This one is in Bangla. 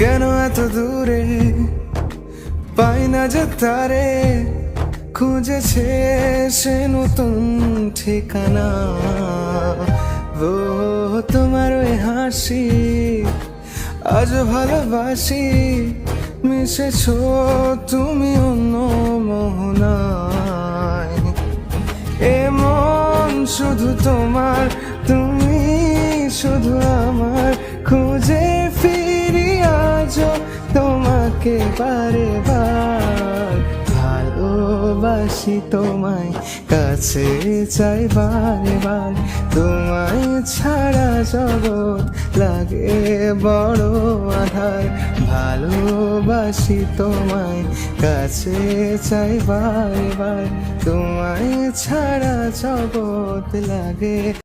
কেন এত দূরে পাই না যে তারে, খুঁজেছে সে নতুন ঠিকানা। ও তোমার ওই হাসি আজ ভালোবাসি, মিশেছো তুমি অন্য মোহনায়। এমন শুধু তোমার, তুমি শুধু আমার, খুঁজে ফিরি আজও তোমাকে বারে বার। ভালোবাসি তোমায়, কাছে চাই বারে বার, তোমায় ছাড়া জগৎ লাগে বড় আধার। ভালোবাসি তোমায়, কাছে চাই বারে বার, তোমায় ছাড়া জগৎ লাগে।